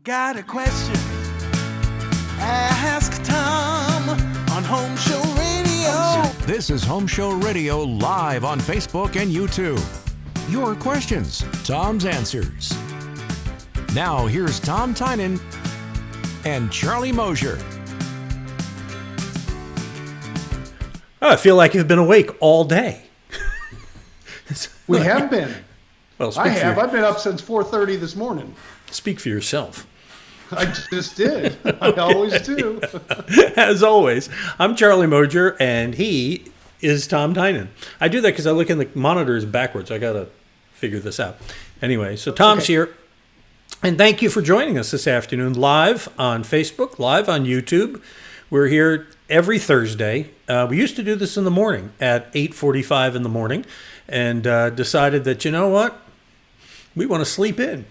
Got a question? Ask Tom on Home Show Radio. This is Home Show Radio live on Facebook and YouTube. Your questions, Tom's answers. Now here's Tom Tynan and Charlie Moger. Oh, I feel like you've been awake all day. We have been. Well, I have. I've been up since 4:30 this morning. Speak for yourself. I just did. I always do. As always, I'm Charlie Moger, and he is Tom Tynan. I do that because I look in the monitors backwards. I got to figure this out. Anyway, so Tom's here. And thank you for joining us this afternoon, live on Facebook, live on YouTube. We're here every Thursday. We used to do this in the morning at 8:45 in the morning, and decided that, you know what? We want to sleep in.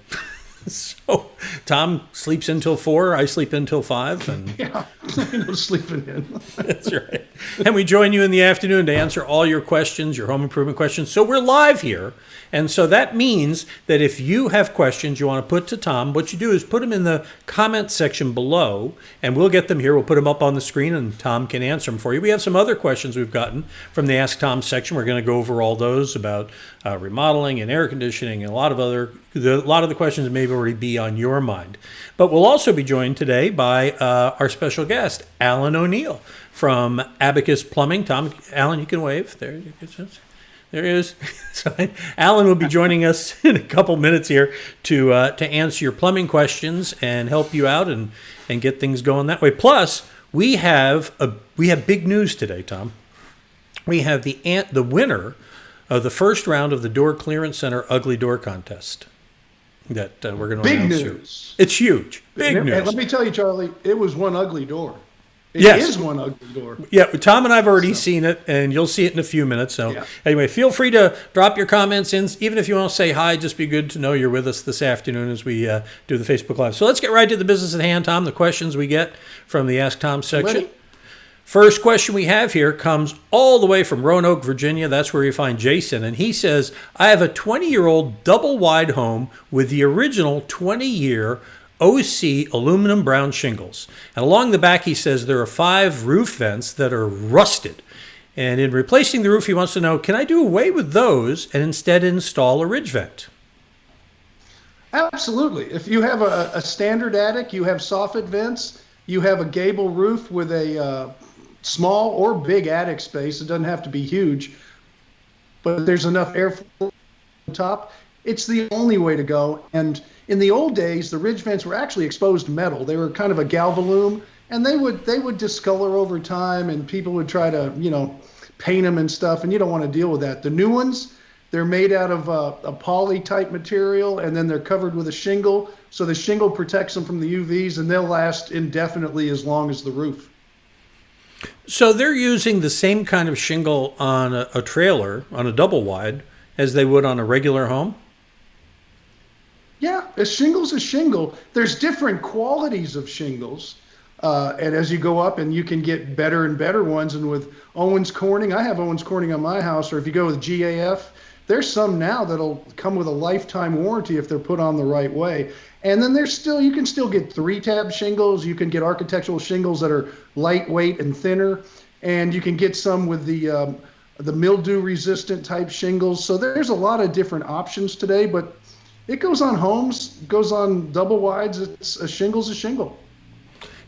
So Tom sleeps until 4, I sleep until 5. And yeah, no sleeping in. That's right. And we join you in the afternoon to answer all your questions, your home improvement questions. So we're live here. And so that means that if you have questions you want to put to Tom, what you do is put them in the comment section below, and we'll get them here. We'll put them up on the screen, and Tom can answer them for you. We have some other questions we've gotten from the Ask Tom section. We're going to go over all those about remodeling and air conditioning and a lot of the questions may already be on your mind. But we'll also be joined today by our special guest, Alan O'Neill from Abacus Plumbing. Tom, Alan, you can wave. There he is. So Alan will be joining us in a couple minutes here to answer your plumbing questions and help you out and get things going that way. Plus, we have big news today, Tom. We have the winner of the first round of the Door Clearance Center Ugly Door Contest that we're going to announce. Big news. It's huge. Big news. And let me tell you, Charlie, it was one ugly door. It is one ugly door. Yeah, Tom and I have already seen it, and you'll see it in a few minutes. So Anyway, feel free to drop your comments in. Even if you want to say hi, just be good to know you're with us this afternoon as we do the Facebook Live. So let's get right to the business at hand, Tom, the questions we get from the Ask Tom section. Ready? First question we have here comes all the way from Roanoke, Virginia. That's where you find Jason. And he says, I have a 20-year-old double-wide home with the original 20-year OC aluminum brown shingles. And along the back, he says there are 5 roof vents that are rusted. And in replacing the roof, he wants to know, can I do away with those and instead install a ridge vent? Absolutely. If you have a standard attic, you have soffit vents, you have a gable roof with a small or big attic space. It doesn't have to be huge, but there's enough air on top. It's the only way to go. And in the old days, the ridge vents were actually exposed metal. They were kind of a galvalume, and they would discolor over time, and people would try to, paint them and stuff, and you don't want to deal with that. The new ones, they're made out of a poly type material, and then they're covered with a shingle, so the shingle protects them from the UVs, and they'll last indefinitely as long as the roof. So they're using the same kind of shingle on a trailer, on a double wide, as they would on a regular home? Yeah, a shingle's a shingle. There's different qualities of shingles. And as you go up, and you can get better and better ones. And with Owens Corning, I have Owens Corning on my house, or if you go with GAF, there's some now that'll come with a lifetime warranty if they're put on the right way. And then you can still get 3-tab shingles. You can get architectural shingles that are lightweight and thinner. And you can get some with the mildew resistant type shingles. So there's a lot of different options today, but it goes on homes, goes on double wides. A shingle's a shingle.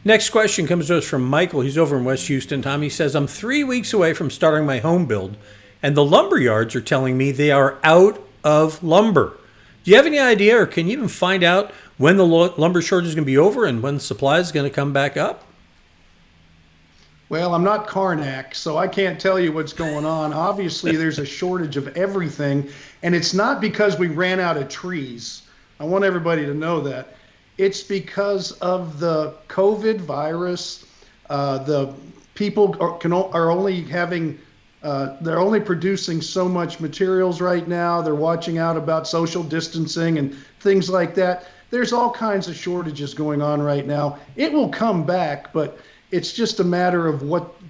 Next question comes to us from Michael. He's over in West Houston. Tom, he says, I'm 3 weeks away from starting my home build, and the lumber yards are telling me they are out of lumber. Do you have any idea, or can you even find out when the lumber shortage is going to be over and when supply is going to come back up? Well, I'm not Karnak, so I can't tell you what's going on. Obviously, there's a shortage of everything, and it's not because we ran out of trees. I want everybody to know that. It's because of the COVID virus. The people are only having, they're only producing so much materials right now. They're watching out about social distancing and things like that. There's all kinds of shortages going on right now. It will come back, but it's just a matter of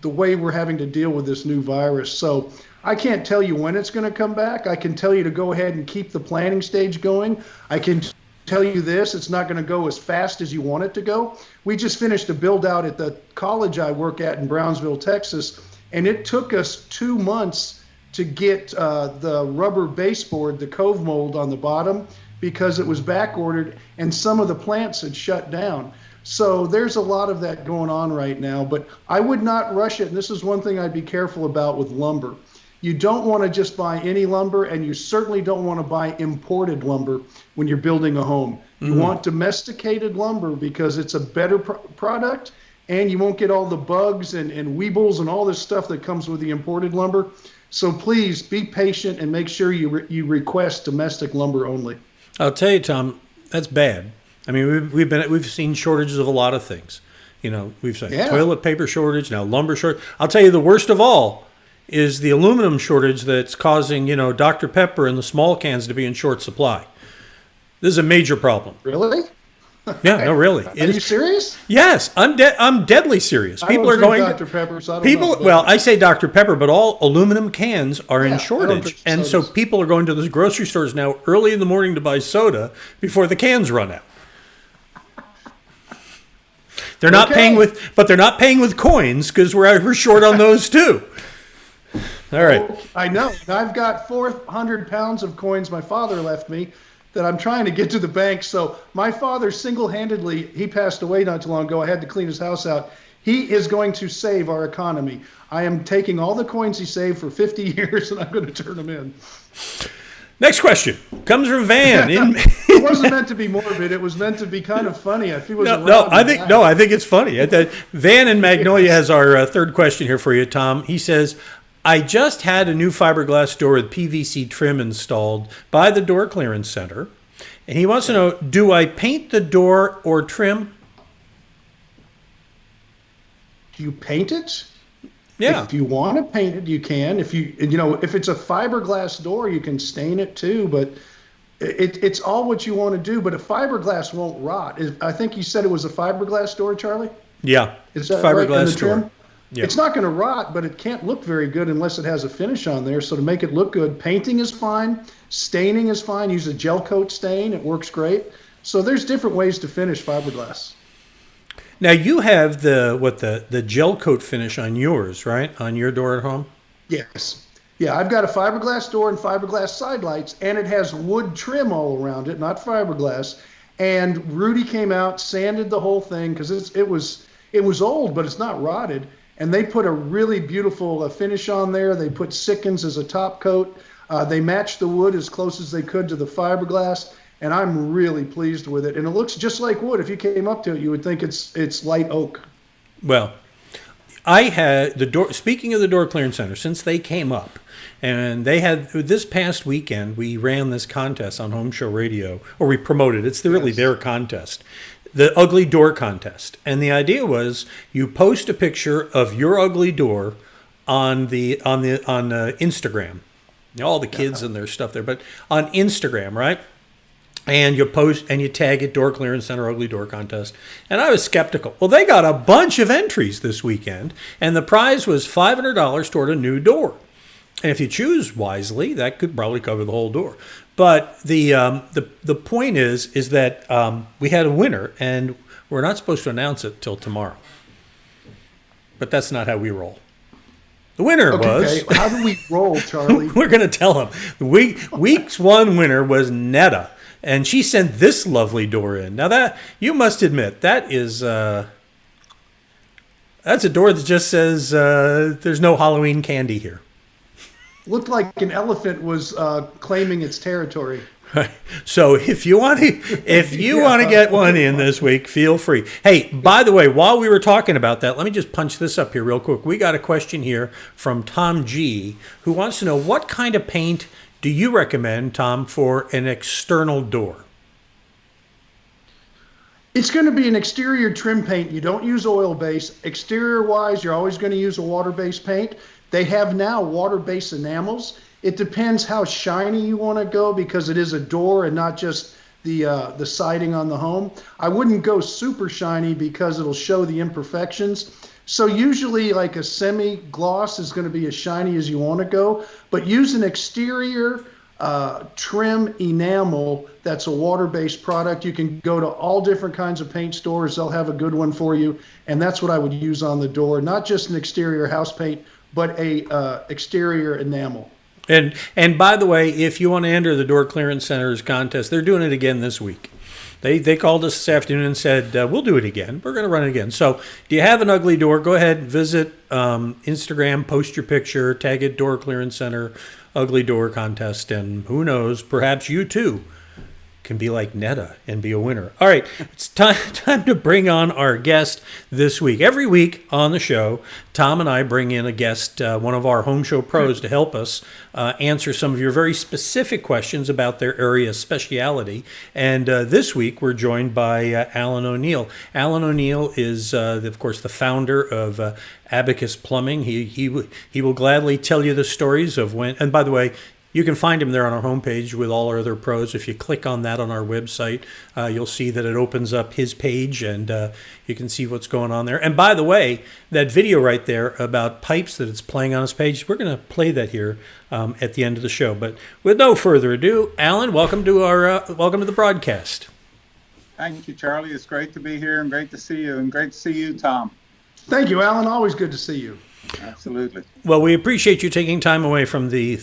the way we're having to deal with this new virus. So I can't tell you when it's going to come back. I can tell you to go ahead and keep the planning stage going. I can tell you this, it's not going to go as fast as you want it to go. We just finished a build out at the college I work at in Brownsville, Texas, and it took us 2 months to get the rubber baseboard, the cove mold on the bottom, because it was back ordered and some of the plants had shut down. So there's a lot of that going on right now, but I would not rush it. And this is one thing I'd be careful about with lumber. You don't want to just buy any lumber, and you certainly don't want to buy imported lumber when you're building a home. You want domesticated lumber because it's a better product, and you won't get all the bugs and weebles and all this stuff that comes with the imported lumber. So please be patient and make sure you request domestic lumber only. I'll tell you, Tom, that's bad. I mean, we've seen shortages of a lot of things. You know, we've seen toilet paper shortage, now lumber shortage. I'll tell you, the worst of all is the aluminum shortage that's causing, Dr. Pepper and the small cans to be in short supply. This is a major problem. Really? Yeah, no, really. Are you serious? Yes, I'm deadly serious. People are going Dr. Pepper, so I don't know. Well, I say Dr. Pepper, but all aluminum cans are in shortage, and so people are going to the grocery stores now early in the morning to buy soda before the cans run out. They're not paying with coins because we're short on those too. All right. I know. I've got 400 pounds of coins my father left me that I'm trying to get to the bank. So my father single-handedly, he passed away not too long ago. I had to clean his house out. He is going to save our economy. I am taking all the coins he saved for 50 years, and I'm going to turn them in. Next question comes from Van. It wasn't meant to be morbid. It was meant to be kind of funny. I think it's funny. Van in Magnolia has our third question here for you, Tom. He says, I just had a new fiberglass door with PVC trim installed by the Door Clearance Center, and he wants to know, do I paint the door or trim? Do you paint it? Yeah. If you want to paint it, you can. If it's a fiberglass door, you can stain it too, but it's all what you want to do. But a fiberglass won't rot. I think you said it was a fiberglass door, Charlie? Yeah. Is that fiberglass right? door. Yeah. It's not going to rot, but it can't look very good unless it has a finish on there. So to make it look good, painting is fine. Staining is fine. Use a gel coat stain. It works great. So there's different ways to finish fiberglass. Now you have the gel coat finish on yours, right? On your door at home? Yes. Yeah, I've got a fiberglass door and fiberglass side lights, and it has wood trim all around it, not fiberglass. And Rudy came out, sanded the whole thing because it was old, but it's not rotted. And they put a really beautiful finish on there. They put Sikkens as a top coat. They matched the wood as close as they could to the fiberglass. And I'm really pleased with it. And it looks just like wood. If you came up to it, you would think it's light oak. Well, I had the door. Speaking of the Door Clearance Center, since they came up, and they had this past weekend, we ran this contest on Home Show Radio, or we promoted. It's really their contest, the Ugly Door Contest. And the idea was you post a picture of your ugly door on Instagram. All the kids and their stuff there, but on Instagram, right? And you post and you tag it, Door Clearance Center Ugly Door Contest. And I was skeptical. Well, they got a bunch of entries this weekend, and the prize was $500 toward a new door. And if you choose wisely, that could probably cover the whole door. But the point is that we had a winner, and we're not supposed to announce it till tomorrow. But that's not how we roll. The winner was... Okay, how do we roll, Charlie? We're going to tell them. Week's one winner was Netta. And she sent this lovely door in. Now that you must admit that is that's a door that just says there's no Halloween candy here. Looked like an elephant was claiming its territory. Right. So if you want to get one in this week, feel free. Hey, by the way, while we were talking about that, let me just punch this up here real quick. We got a question here from Tom G, who wants to know what kind of paint do you recommend, Tom, for an external door? It's going to be an exterior trim paint. You don't use oil base. Exterior-wise, you're always going to use a water-based paint. They have now water-based enamels. It depends how shiny you want to go because it is a door and not just the siding on the home. I wouldn't go super shiny because it'll show the imperfections. So usually like a semi-gloss is going to be as shiny as you want to go, but use an exterior trim enamel that's a water-based product. You can go to all different kinds of paint stores. They'll have a good one for you. And that's what I would use on the door. Not just an exterior house paint, but a exterior enamel. And by the way, if you want to enter the Door Clearance Center's contest, they're doing it again this week. They called us this afternoon and said, we'll do it again. We're going to run it again. So do you have an ugly door? Go ahead, visit Instagram, post your picture, tag it Door Clearance Center, ugly door contest, and who knows, perhaps you too can be like Netta and be a winner. All right, it's time to bring on our guest this week. Every week on the show, Tom and I bring in a guest, one of our home show pros, to help us answer some of your very specific questions about their area speciality. And this week, we're joined by Alan O'Neill. Alan O'Neill is, of course, the founder of Abacus Plumbing. He will gladly tell you the stories of when, and by the way, you can find him there on our homepage with all our other pros. If you click on that on our website, you'll see that it opens up his page, and you can see what's going on there. And by the way, that video right there about pipes that it's playing on his page, we're going to play that here at the end of the show. But with no further ado, Alan, welcome to the broadcast. Thank you, Charlie. It's great to be here and great to see you, and great to see you, Tom. Thank you, Alan. Always good to see you. Absolutely. Well, we appreciate you taking time away from the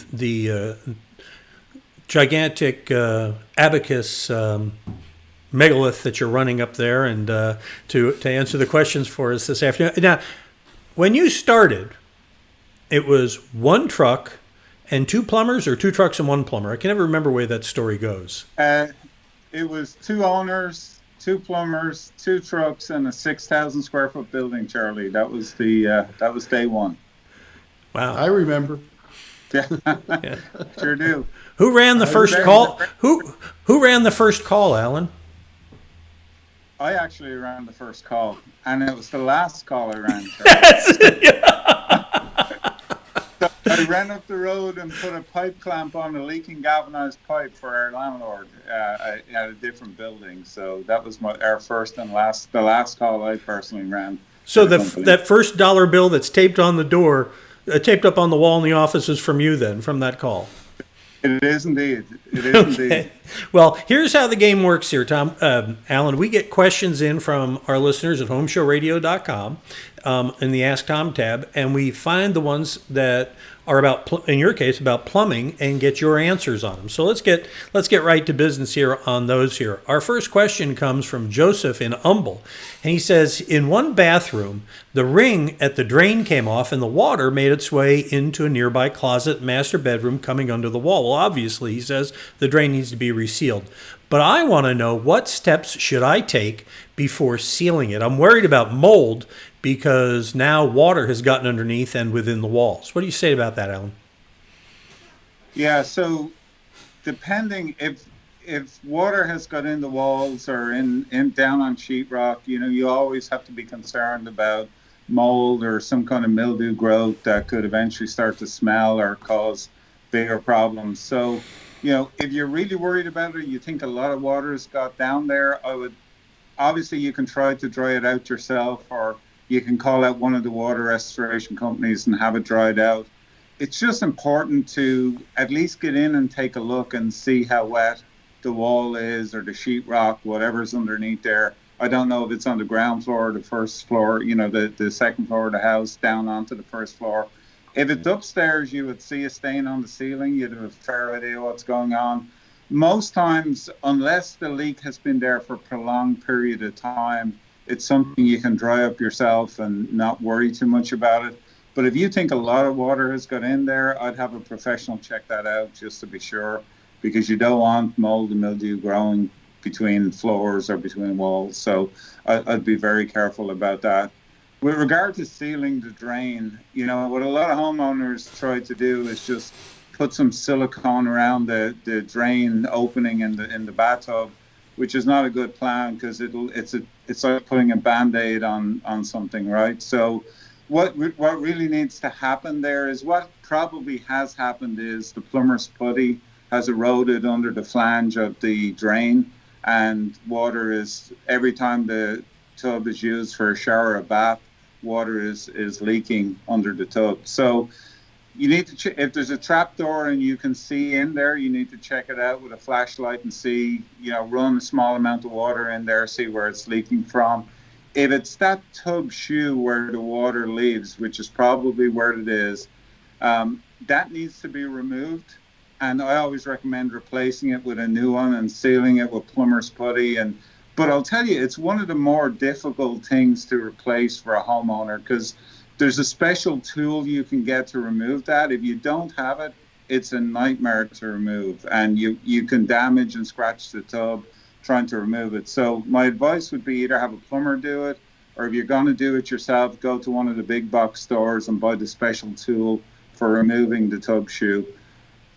gigantic Abacus megalith that you're running up there, and to answer the questions for us this afternoon. Now, when you started, it was one truck and two plumbers, or two trucks and one plumber? I can never remember where that story goes. It was two owners, two plumbers, two trucks, and a 6,000 square foot building, Charlie. That was day one. Wow. I remember. Yeah. Sure do. Who ran the first call? Who ran the first call, Alan? I actually ran the first call, and it was the last call I ran. So I ran up the road and put a pipe clamp on a leaking galvanized pipe for our landlord at a different building. So that was our first and the last call I personally ran. So that first dollar bill that's taped on the door, taped up on the wall in the office, is from you then, from that call? It is indeed. It is indeed. Well, here's how the game works here, Tom. Alan, we get questions in from our listeners at homeshowradio.com in the Ask Tom tab, and we find the ones that are about, in your case, about plumbing, and get your answers on them. So let's get right to business here on those here. Our first question comes from Joseph in Humble, and he says, in one bathroom, the ring at the drain came off and the water made its way into a nearby closet master bedroom coming under the wall. Well, obviously, he says, the drain needs to be resealed. But I want to know, what steps should I take before sealing it? I'm worried about mold because now water has gotten underneath and within the walls. What do you say about that, Alan? Yeah, so depending if water has got in the walls or in down on sheetrock, you always have to be concerned about mold or some kind of mildew growth that could eventually start to smell or cause bigger problems. So, if you're really worried about it, you think a lot of water has got down there, obviously you can try to dry it out yourself, or you can call out one of the water restoration companies and have it dried out. It's just important to at least get in and take a look and see how wet the wall is, or the sheetrock, whatever's underneath there. I don't know if it's on the ground floor or the first floor, the second floor of the house down onto the first floor. If it's upstairs, you would see a stain on the ceiling. You'd have a fair idea what's going on. Most times, unless the leak has been there for a prolonged period of time, it's something you can dry up yourself and not worry too much about it. But if you think a lot of water has got in there, I'd have a professional check that out just to be sure, because you don't want mold and mildew growing between floors or between walls. So I'd be very careful about that. With regard to sealing the drain, what a lot of homeowners try to do is just put some silicone around the drain opening in the bathtub, which is not a good plan, because it's like putting a Band-Aid on something, right? So what really needs to happen there is, what probably has happened is the plumber's putty has eroded under the flange of the drain, and water is, every time the tub is used for a shower or bath, water is leaking under the tub. So you need to if there's a trap door and you can see in there, you need to check it out with a flashlight and see, run a small amount of water in there, see where it's leaking from. If it's that tub shoe where the water leaves, which is probably where it is, that needs to be removed. And I always recommend replacing it with a new one and sealing it with plumber's putty. But I'll tell you, it's one of the more difficult things to replace for a homeowner, because there's a special tool you can get to remove that. If you don't have it, it's a nightmare to remove, and you can damage and scratch the tub trying to remove it. So my advice would be either have a plumber do it, or if you're going to do it yourself, go to one of the big box stores and buy the special tool for removing the tub shoe.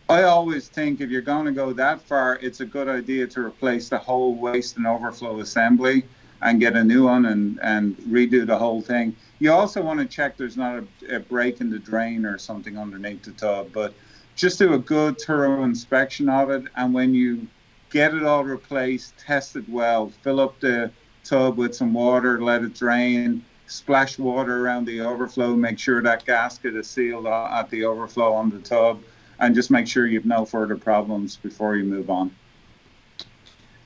I always think if you're going to go that far, it's a good idea to replace the whole waste and overflow assembly and get a new one and redo the whole thing. You also want to check there's not a break in the drain or something underneath the tub, but just do a good thorough inspection of it. And when you get it all replaced, test it well, fill up the tub with some water, let it drain, splash water around the overflow, make sure that gasket is sealed at the overflow on the tub, and just make sure you have no further problems before you move on.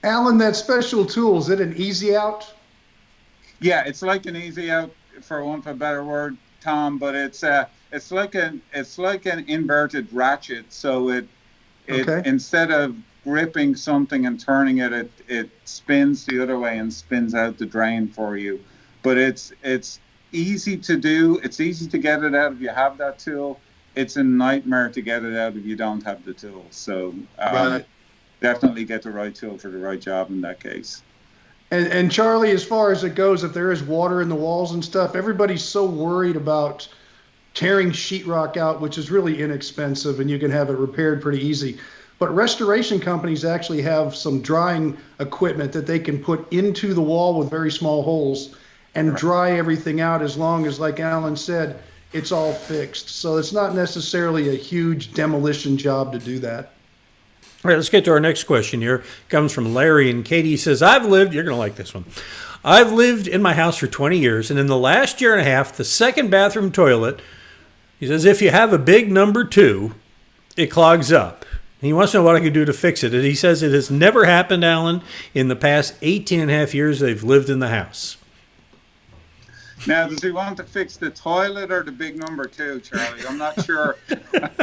Alan, that special tool, is it an easy out? Yeah, it's like an easy out, for want of a better word, Tom, but it's like an inverted ratchet. So it instead of gripping something and turning it, it spins the other way and spins out the drain for you. But it's easy to do. It's easy to get it out if you have that tool. It's a nightmare to get it out if you don't have the tool. So definitely get the right tool for the right job in that case. And Charlie, as far as it goes, if there is water in the walls and stuff, everybody's so worried about tearing sheetrock out, which is really inexpensive, and you can have it repaired pretty easy. But restoration companies actually have some drying equipment that they can put into the wall with very small holes and dry everything out, as long as, like Alan said, it's all fixed. So it's not necessarily a huge demolition job to do that. All right, let's get to our next question here. It comes from Larry, and Katie says, you're going to like this one. I've lived in my house for 20 years, and in the last year and a half, the second bathroom toilet, he says, if you have a big number 2, it clogs up. And he wants to know what I can do to fix it. And he says it has never happened, Alan, in the past 18 and a half years they've lived in the house. Now, does he want to fix the toilet or the big number 2, Charlie? I'm not sure.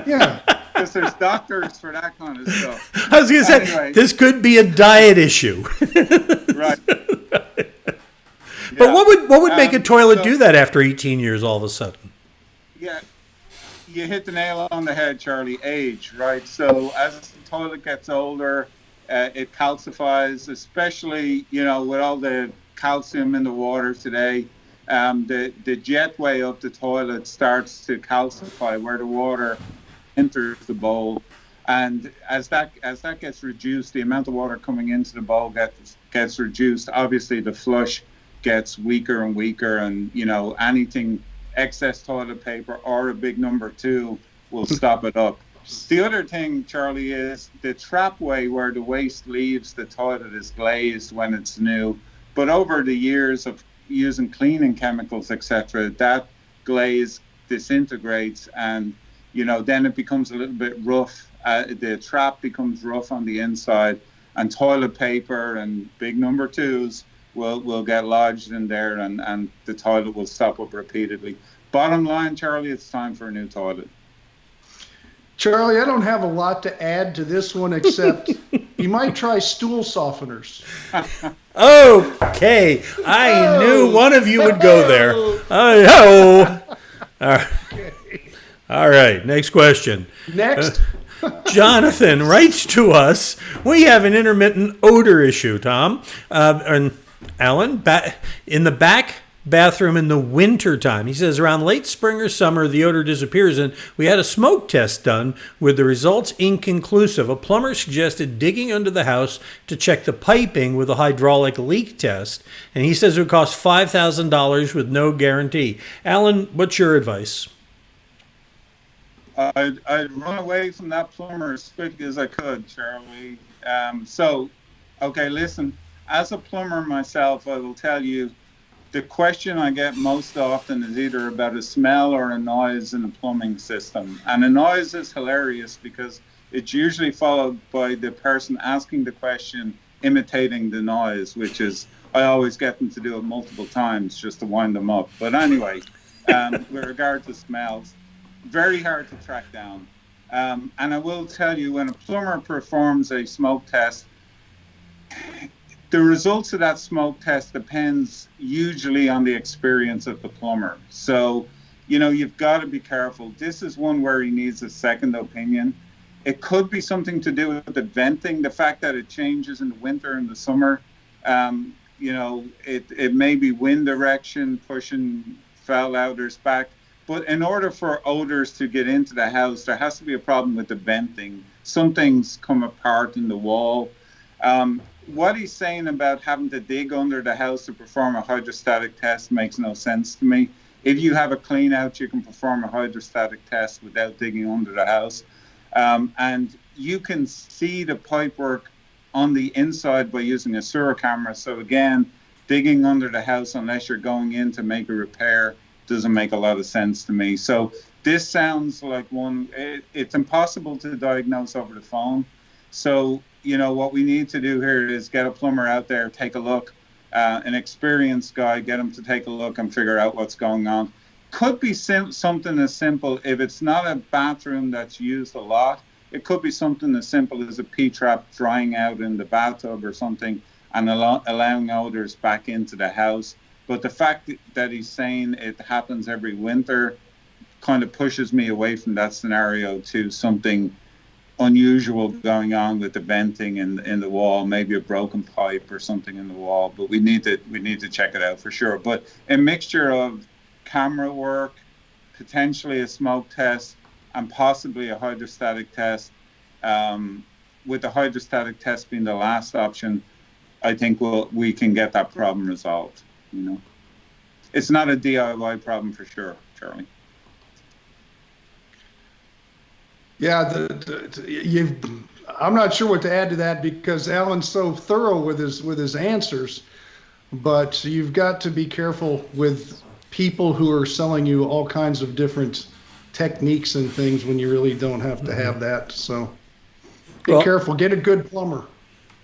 Yeah. Because there's doctors for that kind of stuff. I was going to say, this could be a diet issue. Right. But what would make a toilet do that after 18 years all of a sudden? Yeah, you hit the nail on the head, Charlie. Age, right? So as the toilet gets older, it calcifies, especially, with all the calcium in the water today. The jetway of the toilet starts to calcify where the water enters the bowl, and as that gets reduced, the amount of water coming into the bowl gets reduced. Obviously, the flush gets weaker and weaker, and anything excess toilet paper or a big number 2 will stop it up. The other thing, Charlie, is the trapway where the waste leaves the toilet is glazed when it's new, but over the years of using cleaning chemicals, etc., that glaze disintegrates, and then it becomes a little bit rough. The trap becomes rough on the inside, and toilet paper and big number 2s will get lodged in there, and the toilet will stop up repeatedly. Bottom line, Charlie, it's time for a new toilet. Charlie, I don't have a lot to add to this one, except you might try stool softeners. Okay, I knew one of you would go there. All right, next question. Next. Jonathan writes to us, we have an intermittent odor issue, Tom. And Alan, in the back bathroom in the winter time. He says around late spring or summer, the odor disappears, and we had a smoke test done with the results inconclusive. A plumber suggested digging under the house to check the piping with a hydraulic leak test, and he says it would cost $5,000 with no guarantee. Alan, what's your advice? I'd run away from that plumber as quick as I could, Charlie. Okay, listen, as a plumber myself, I will tell you, the question I get most often is either about a smell or a noise in the plumbing system. And the noise is hilarious because it's usually followed by the person asking the question imitating the noise, which is, I always get them to do it multiple times just to wind them up. But anyway, with regard to smells, very hard to track down. And I will tell you, when a plumber performs a smoke test, the results of that smoke test depends usually on the experience of the plumber. So, you've got to be careful. This is one where he needs a second opinion. It could be something to do with the venting, the fact that it changes in the winter and the summer. It may be wind direction pushing foul outers back. But in order for odors to get into the house, there has to be a problem with the venting. Some things come apart in the wall. What he's saying about having to dig under the house to perform a hydrostatic test makes no sense to me. If you have a clean out, you can perform a hydrostatic test without digging under the house. And you can see the pipework on the inside by using a sewer camera. So again, digging under the house unless you're going in to make a repair doesn't make a lot of sense to me. So this sounds like it's impossible to diagnose over the phone. So, what we need to do here is get a plumber out there, take a look, an experienced guy, get him to take a look and figure out what's going on. Could be something as simple, if it's not a bathroom that's used a lot, it could be something as simple as a P-trap drying out in the bathtub or something and allowing odors back into the house. But the fact that he's saying it happens every winter kind of pushes me away from that scenario to something unusual going on with the venting in the wall, maybe a broken pipe or something in the wall. But we need to check it out for sure. But a mixture of camera work, potentially a smoke test, and possibly a hydrostatic test. With the hydrostatic test being the last option, I think we can get that problem resolved. It's not a DIY problem for sure, Charlie. Yeah, I'm not sure what to add to that because Alan's so thorough with his answers, but you've got to be careful with people who are selling you all kinds of different techniques and things when you really don't have to have that. So be careful. Get a good plumber.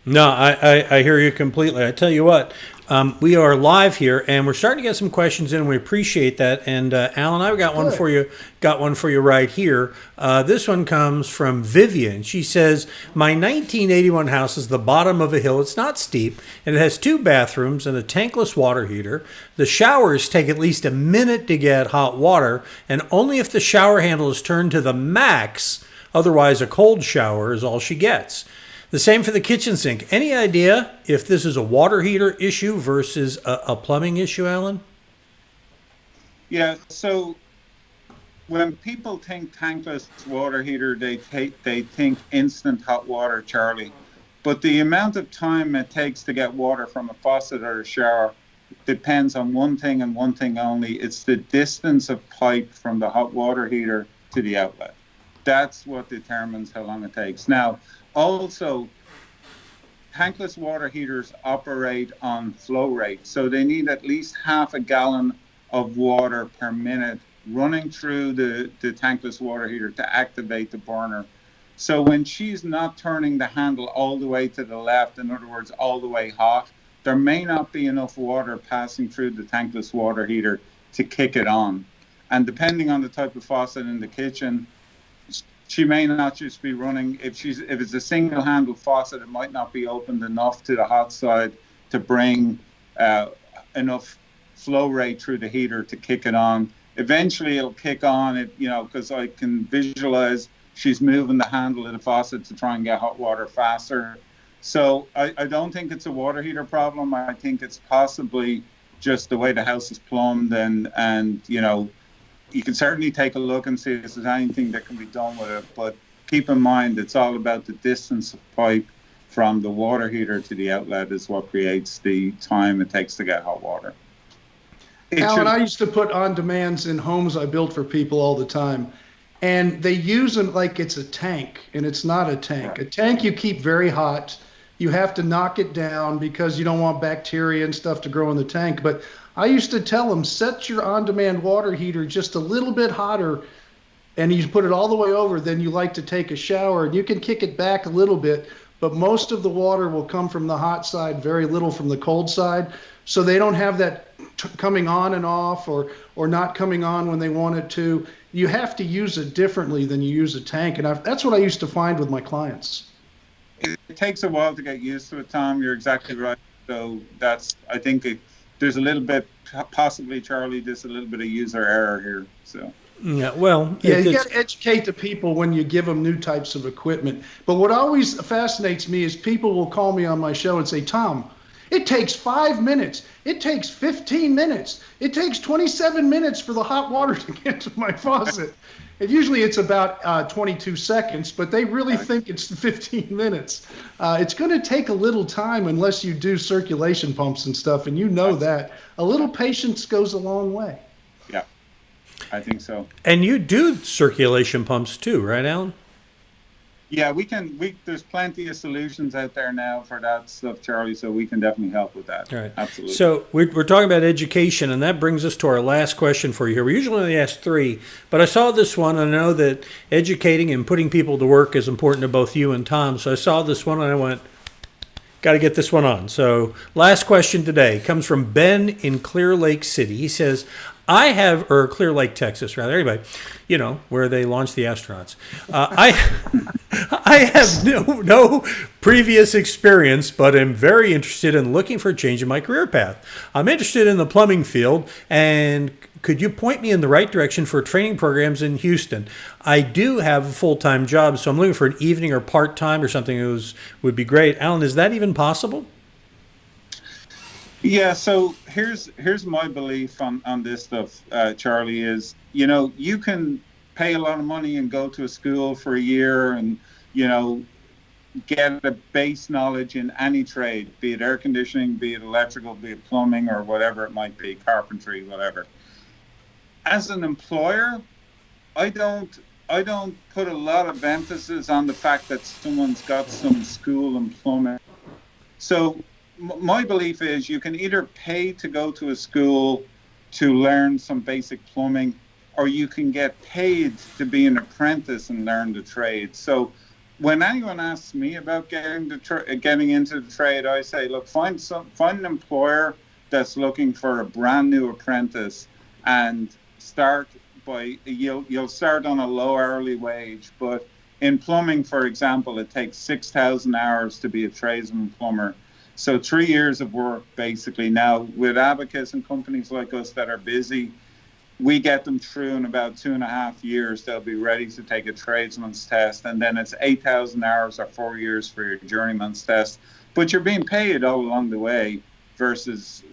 No, I hear you completely. I tell you what, we are live here, and we're starting to get some questions in, and we appreciate that. And Alan, I've got one for you. Got one for you right here. This one comes from Vivian. She says, "My 1981 house is the bottom of a hill. It's not steep, and it has 2 bathrooms and a tankless water heater. The showers take at least a minute to get hot water, and only if the shower handle is turned to the max. Otherwise, a cold shower is all she gets. The same for the kitchen sink. Any idea if this is a water heater issue versus a plumbing issue, Alan?" Yeah, so when people think tankless water heater, they think instant hot water, Charlie. But the amount of time it takes to get water from a faucet or a shower depends on one thing and one thing only. It's the distance of pipe from the hot water heater to the outlet. That's what determines how long it takes. Now, also, tankless water heaters operate on flow rate, so they need at least half a gallon of water per minute running through the tankless water heater to activate the burner. So when she's not turning the handle all the way to the left, in other words, all the way hot, there may not be enough water passing through the tankless water heater to kick it on. And depending on the type of faucet in the kitchen, she may not just be running, if it's a single handle faucet, it might not be opened enough to the hot side to bring enough flow rate through the heater to kick it on. Eventually it'll kick on, because I can visualize she's moving the handle of the faucet to try and get hot water faster. So I don't think it's a water heater problem. I think it's possibly just the way the house is plumbed, and you can certainly take a look and see if there's anything that can be done with it. But keep in mind, it's all about the distance of pipe from the water heater to the outlet is what creates the time it takes to get hot water. Alan, I used to put on-demands in homes I built for people all the time, and they use them like it's a tank, and it's not a tank. A tank you keep very hot. You have to knock it down because you don't want bacteria and stuff to grow in the tank. But I used to tell them, set your on-demand water heater just a little bit hotter, and you put it all the way over, then you like to take a shower, and you can kick it back a little bit, but most of the water will come from the hot side, very little from the cold side. So they don't have that coming on and off or not coming on when they want it to. You have to use it differently than you use a tank. And that's what I used to find with my clients. It takes a while to get used to it, Tom. You're exactly right. So I think there's a little bit, possibly, Charlie, there's a little bit of user error here. So. Yeah, well, you got to educate the people when you give them new types of equipment. But what always fascinates me is people will call me on my show and say, Tom, it takes 5 minutes. It takes 15 minutes. It takes 27 minutes for the hot water to get to my faucet. And usually it's about 22 seconds, but they really think it's 15 minutes. It's going to take a little time unless you do circulation pumps and stuff, and you know that. A little patience goes a long way. Yeah, I think so. And you do circulation pumps too, right, Alan? Yeah, there's plenty of solutions out there now for that stuff, Charlie, so we can definitely help with that. All right. Absolutely. So we're talking about education, and that brings us to our last question for you here. We usually only ask 3, but I saw this one, and I know that educating and putting people to work is important to both you and Tom, so I saw this one, and I went, got to get this one on. So last question today comes from Ben in Clear Lake City. He says, or Clear Lake, Texas, rather. Anyway, where they launch the astronauts. I have no previous experience, but am very interested in looking for a change in my career path. I'm interested in the plumbing field, and could you point me in the right direction for training programs in Houston? I do have a full-time job, so I'm looking for an evening or part-time or something that would be great. Alan, is that even possible? Yeah, so here's my belief on this stuff, Charlie, is, you can pay a lot of money and go to a school for a year and, get a base knowledge in any trade, be it air conditioning, be it electrical, be it plumbing, or whatever it might be, carpentry, whatever. As an employer, I don't put a lot of emphasis on the fact that someone's got some school in plumbing. So my belief is you can either pay to go to a school to learn some basic plumbing, or you can get paid to be an apprentice and learn the trade. So when anyone asks me about getting into the trade, I say, look, find an employer that's looking for a brand new apprentice, and you'll start on a low hourly wage. But in plumbing, for example, it takes 6,000 hours to be a tradesman plumber. So 3 years of work, basically. Now, with Abacus and companies like us that are busy, we get them through in about 2.5 years. They'll be ready to take a tradesman's test, and then it's 8,000 hours or 4 years for your journeyman's test. But you're being paid all along the way, versus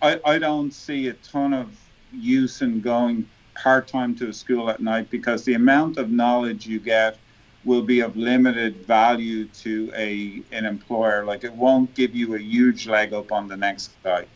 I don't see a ton of use in going part-time to a school at night, because the amount of knowledge you get will be of limited value to an employer. Like, it won't give you a huge leg up on the next guy.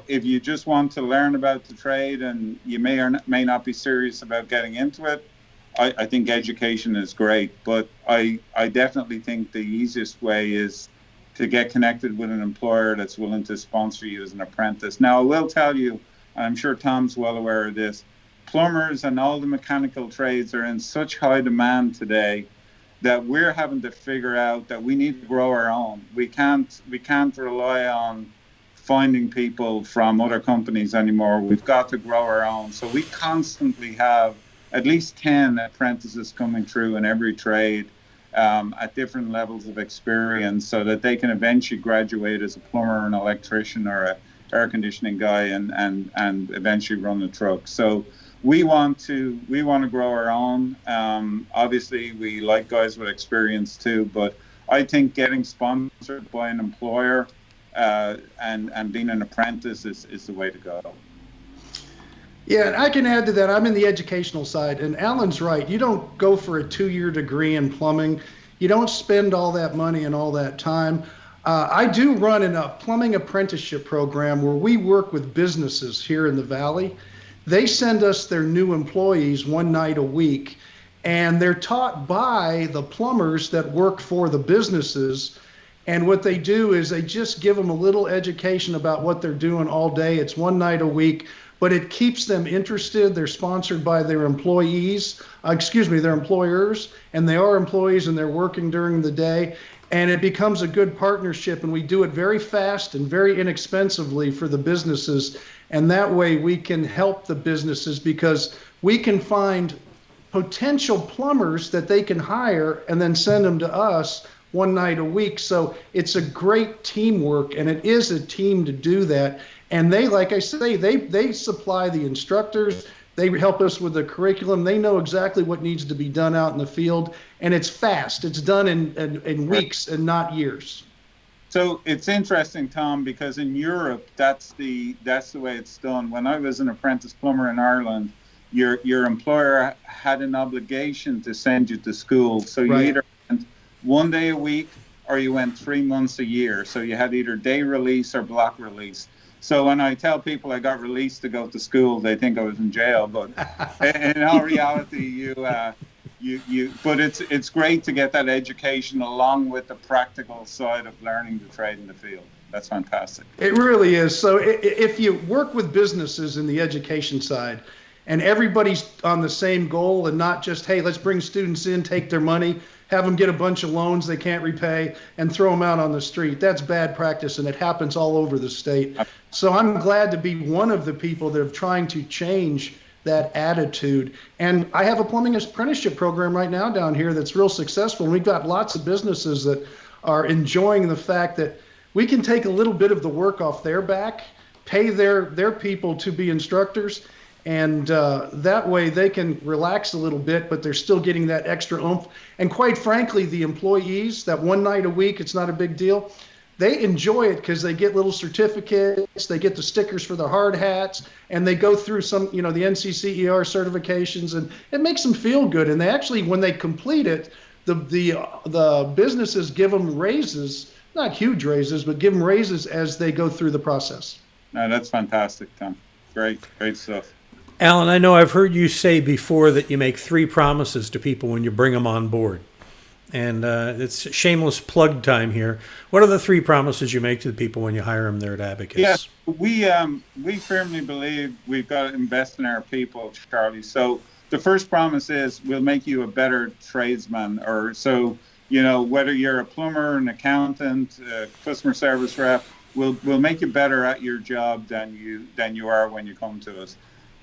If you just want to learn about the trade and you may or may not be serious about getting into it, I think education is great. But I definitely think the easiest way is to get connected with an employer that's willing to sponsor you as an apprentice. Now, I will tell you, and I'm sure Tom's well aware of this, plumbers and all the mechanical trades are in such high demand today that we're having to figure out that we need to grow our own. We can't rely on finding people from other companies anymore. We've got to grow our own. So we constantly have at least 10 apprentices coming through in every trade at different levels of experience, so that they can eventually graduate as a plumber, an electrician, or an air conditioning guy, and eventually run the truck. So we want to grow our own. Obviously, we like guys with experience too, but I think getting sponsored by an employer and being an apprentice is the way to go. Yeah, and I can add to that. I'm in the educational side, and Alan's right. You don't go for a 2-year degree in plumbing. You don't spend all that money and all that time. I do run a plumbing apprenticeship program where we work with businesses here in the Valley. They send us their new employees one night a week, and they're taught by the plumbers that work for the businesses. And what they do is they just give them a little education about what they're doing all day. It's one night a week, but it keeps them interested. They're sponsored by their employers, and they are employees and they're working during the day. And it becomes a good partnership, and we do it very fast and very inexpensively for the businesses. And that way we can help the businesses because we can find potential plumbers that they can hire and then send them to us one night a week. So it's a great teamwork, and it is a team to do that. And they, like I say, they supply the instructors. They help us with the curriculum. They know exactly what needs to be done out in the field, and it's fast. It's done in weeks and not years. So it's interesting, Tom, because in Europe, that's the way it's done. When I was an apprentice plumber in Ireland, your employer had an obligation to send you to school. So you either went one day a week or you went 3 months a year. So you had either day release or block release. So when I tell people I got released to go to school, they think I was in jail. But in all reality, but it's great to get that education along with the practical side of learning the trade in the field. That's fantastic. It really is. So if you work with businesses in the education side, and everybody's on the same goal and not just, hey, let's bring students in, take their money, have them get a bunch of loans they can't repay, and throw them out on the street. That's bad practice, and it happens all over the state. So I'm glad to be one of the people that are trying to change that attitude. And I have a plumbing apprenticeship program right now down here that's real successful. And we've got lots of businesses that are enjoying the fact that we can take a little bit of the work off their back, pay their people to be instructors, and that way they can relax a little bit, but they're still getting that extra oomph. And quite frankly, the employees, that one night a week, it's not a big deal. They enjoy it because they get little certificates, they get the stickers for their hard hats, and they go through some, the NCCER certifications, and it makes them feel good. And they actually, when they complete it, the businesses give them raises, not huge raises, but give them raises as they go through the process. No, that's fantastic, Tom. Great stuff. Alan, I know I've heard you say before that you make 3 promises to people when you bring them on board. And it's shameless plug time here. What are the 3 promises you make to the people when you hire them there at Abacus? Yes, we firmly believe we've got to invest in our people, Charlie. So the first promise is we'll make you a better tradesman. Or so, whether you're a plumber, an accountant, a customer service rep, we'll make you better at your job than you are when you come to us.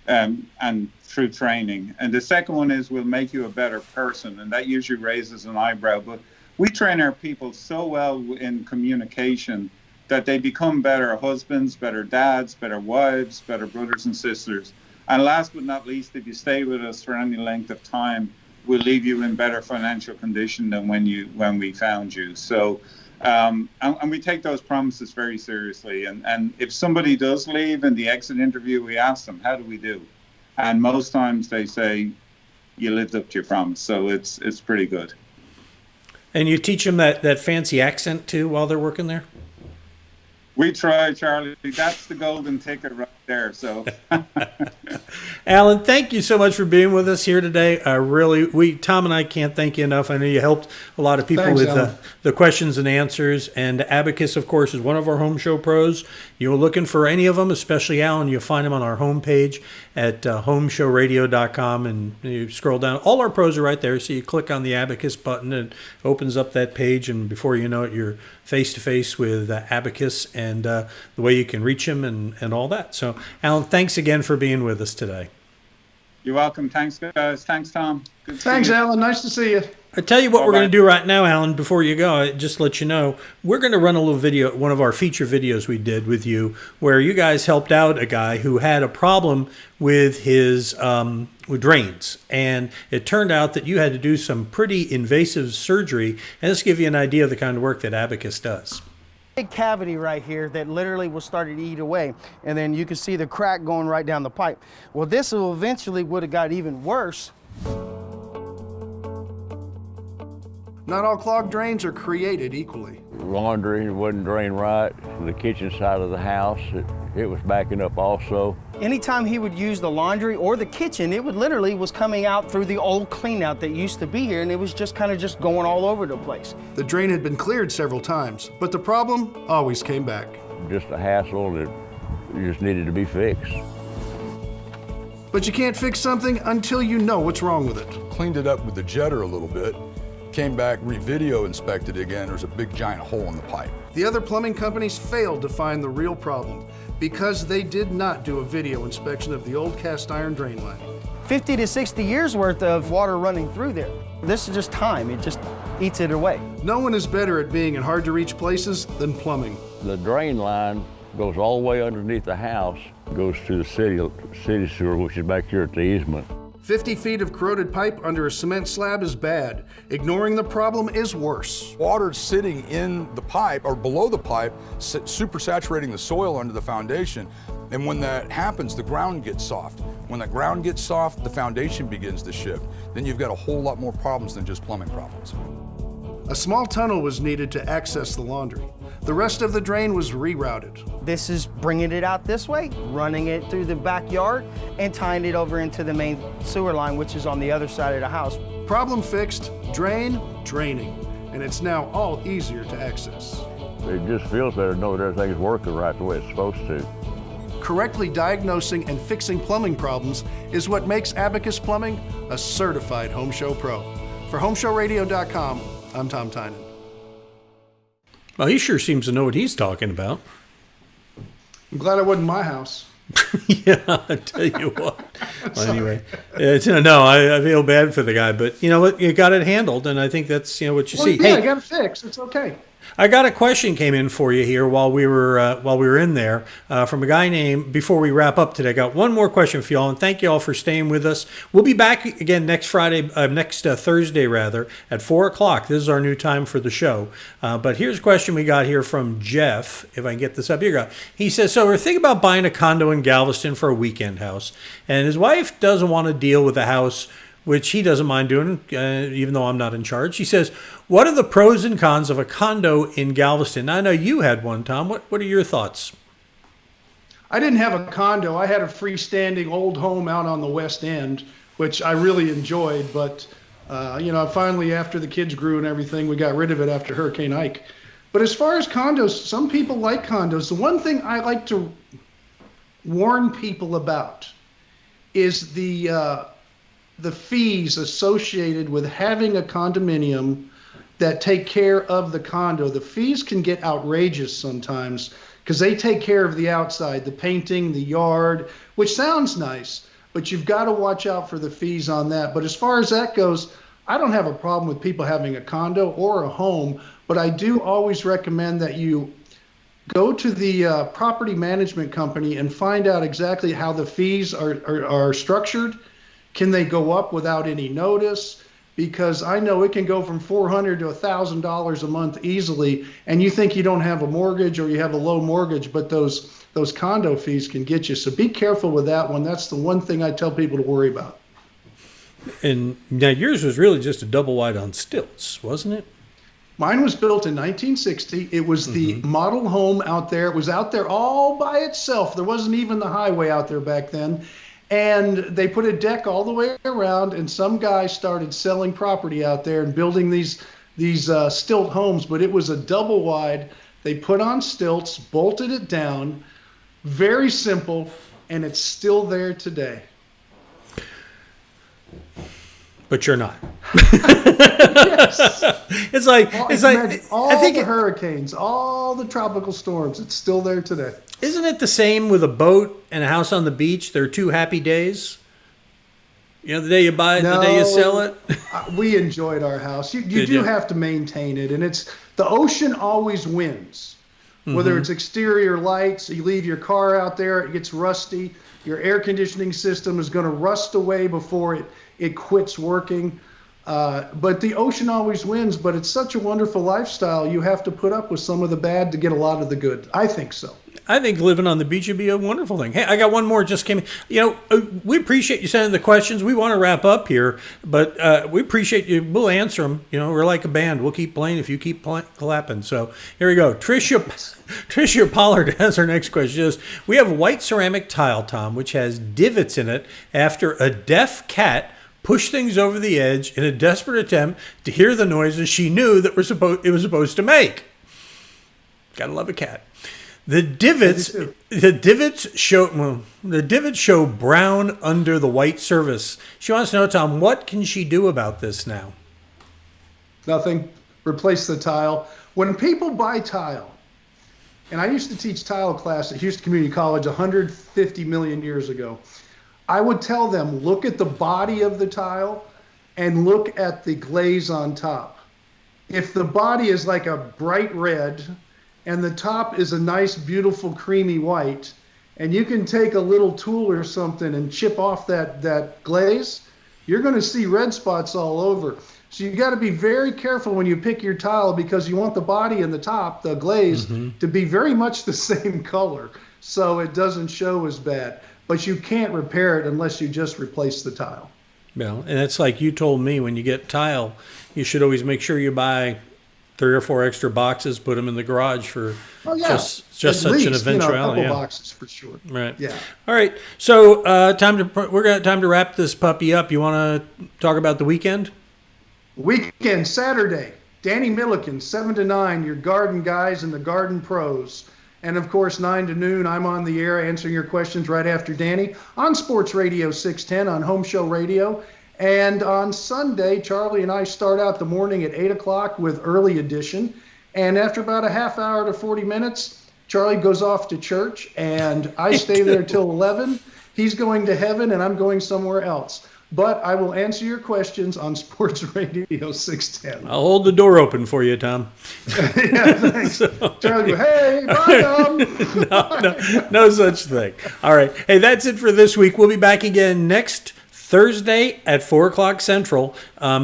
And through training. And the second one is we'll make you a better person, and that usually raises an eyebrow. But we train our people so well in communication that they become better husbands, better dads, better wives, better brothers and sisters. And last but not least, if you stay with us for any length of time, we'll leave you in better financial condition than when we found you. So and we take those promises very seriously. And if somebody does leave in the exit interview, we ask them, how do we do? And most times they say, you lived up to your promise. So it's pretty good. And you teach them that fancy accent too while they're working there? We try, Charlie. That's the golden ticket right there. So, Alan, thank you so much for being with us here today. Tom and I can't thank you enough. I know you helped a lot of people. Thanks, with the questions and answers. And Abacus, of course, is one of our home show pros. You're looking for any of them, especially Alan, you'll find them on our homepage at homeshowradio.com. And you scroll down. All our pros are right there. So you click on the Abacus button and it opens up that page. And before you know it, you're face-to-face with Abacus and the way you can reach him and all that. So, Alan, thanks again for being with us today. You're welcome. Thanks, guys. Thanks, Tom. Good Thanks, Alan. Nice to see you. I tell you what we're going to do right now, Alan, before you go, I just let you know, we're going to run a little video, one of our feature videos we did with you, where you guys helped out a guy who had a problem with his with drains. And it turned out that you had to do some pretty invasive surgery. And this will give you an idea of the kind of work that Abacus does. Big cavity right here that literally will start to eat away, and then you can see the crack going right down the pipe. Well, this will eventually would have got even worse. Not all clogged drains are created equally. Laundry wouldn't drain right. The kitchen side of the house, it was backing up also. Anytime he would use the laundry or the kitchen, it would literally was coming out through the old clean out that used to be here, and it was just kind of just going all over the place. The drain had been cleared several times, but the problem always came back. Just a hassle that just needed to be fixed. But you can't fix something until you know what's wrong with it. Cleaned it up with the jetter a little bit, came back, re-video inspected it again. There's a big giant hole in the pipe. The other plumbing companies failed to find the real problem because they did not do a video inspection of the old cast iron drain line. 50 to 60 years worth of water running through there. This is just time, it just eats it away. No one is better at being in hard to reach places than plumbing. The drain line goes all the way underneath the house, goes to the city sewer, which is back here at the easement. 50 feet of corroded pipe under a cement slab is bad. Ignoring the problem is worse. Water sitting in the pipe or below the pipe, super saturating the soil under the foundation. And when that happens, the ground gets soft. When the ground gets soft, the foundation begins to shift. Then you've got a whole lot more problems than just plumbing problems. A small tunnel was needed to access the laundry. The rest of the drain was rerouted. This is bringing it out this way, running it through the backyard, and tying it over into the main sewer line, which is on the other side of the house. Problem fixed, drain, draining. And it's now all easier to access. It just feels better to know that everything's working right the way it's supposed to. Correctly diagnosing and fixing plumbing problems is what makes Abacus Plumbing a certified Home Show Pro. For HomeShowRadio.com, I'm Tom Tynan. Well, he sure seems to know what he's talking about. I'm glad it wasn't my house. Yeah, I tell you what. Well, anyway, no, I feel bad for the guy, but you know what? You got it handled, and I think that's what you see. Yeah, Hey, I got it fixed. It's okay. I got a question came in for you here while we were in there from a guy named. Before we wrap up today, I got one more question for y'all, and thank you all for staying with us. We'll be back again next Thursday rather at 4:00. This is our new time for the show. But here's a question we got here from Jeff. If I can get this up here, he says, so we're thinking about buying a condo in Galveston for a weekend house, and his wife doesn't want to deal with a house, which he doesn't mind doing, even though I'm not in charge. He says, what are the pros and cons of a condo in Galveston? I know you had one, Tom. What are your thoughts? I didn't have a condo. I had a freestanding old home out on the West End, which I really enjoyed. But, finally, after the kids grew and everything, we got rid of it after Hurricane Ike. But as far as condos, some people like condos. The one thing I like to warn people about is the fees associated with having a condominium that take care of the condo. The fees can get outrageous sometimes because they take care of the outside, the painting, the yard, which sounds nice, but you've got to watch out for the fees on that. But as far as that goes, I don't have a problem with people having a condo or a home, but I do always recommend that you go to the property management company and find out exactly how the fees are structured. Can they go up without any notice? Because I know it can go from $400 to $1,000 a month easily, and you think you don't have a mortgage or you have a low mortgage, but those condo fees can get you. So be careful with that one. That's the one thing I tell people to worry about. And now yours was really just a double wide on stilts, wasn't it? Mine was built in 1960. It was the model home out there. It was out there all by itself. There wasn't even the highway out there back then. And they put a deck all the way around, and some guy started selling property out there and building these stilt homes. But it was a double wide. They put on stilts, bolted it down. Very simple, and it's still there today. But you're not. Yes. It's like all I think the hurricanes, all the tropical storms. It's still there today. Isn't it the same with a boat and a house on the beach? There are two happy days. The day you buy it, the day you sell it. We enjoyed our house. You do have to maintain it, and it's the ocean always wins. Whether it's exterior lights, you leave your car out there, it gets rusty. Your air conditioning system is going to rust away before it quits working. But the ocean always wins, but it's such a wonderful lifestyle. You have to put up with some of the bad to get a lot of the good. I think so. I think living on the beach would be a wonderful thing. Hey, I got one more just came in. We appreciate you sending the questions. We want to wrap up here, but we appreciate you. We'll answer them. We're like a band. We'll keep playing if you keep clapping. So here we go. Tricia Pollard has our next question. She says, we have white ceramic tile, Tom, which has divots in it after a deaf cat pushed things over the edge in a desperate attempt to hear the noises she knew that it was supposed to make. Gotta love a cat. The divots show brown under the white surface. She wants to know, Tom, what can she do about this now? Nothing. Replace the tile. When people buy tile, and I used to teach tile class at Houston Community College 150 million years ago, I would tell them, look at the body of the tile and look at the glaze on top. If the body is like a bright red and the top is a nice, beautiful, creamy white, and you can take a little tool or something and chip off that glaze, you're going to see red spots all over. So you got to be very careful when you pick your tile, because you want the body and the top, the glaze, to be very much the same color so it doesn't show as bad. But you can't repair it unless you just replace the tile. Well, and it's like you told me, when you get tile, you should always make sure you buy 3 or 4 extra boxes, put them in the garage for just such an eventuality. A couple boxes for sure. Right. Yeah. All right. So we're gonna time to wrap this puppy up. You want to talk about the weekend? Weekend, Saturday, Danny Milliken, 7 to 9, your garden guys and the garden pros. And of course, 9 to noon, I'm on the air answering your questions right after Danny on Sports Radio 610 on Home Show Radio. And on Sunday, Charlie and I start out the morning at 8 o'clock with Early Edition. And after about a half hour to 40 minutes, Charlie goes off to church, and I stay there till 11. He's going to heaven, and I'm going somewhere else. But I will answer your questions on Sports Radio 610. I'll hold the door open for you, Tom. Yeah, thanks. Charlie, hey, bye, Tom. No such thing. All right. Hey, that's it for this week. We'll be back again next Thursday at 4 o'clock Central.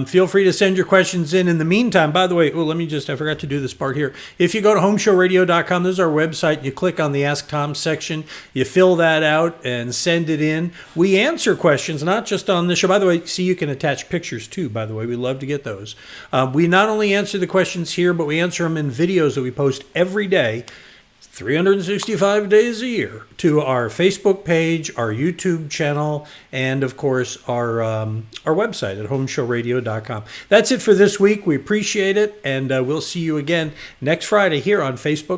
Feel free to send your questions in. In the meantime, by the way, I forgot to do this part here. If you go to homeshowradio.com, there's our website. You click on the Ask Tom section. You fill that out and send it in. We answer questions, not just on this show. By the way, see, you can attach pictures too, by the way. We love to get those. We not only answer the questions here, but we answer them in videos that we post every day, 365 days a year, to our Facebook page, our YouTube channel, and of course our website at homeshowradio.com. That's it for this week. We appreciate it, and we'll see you again next Friday here on Facebook.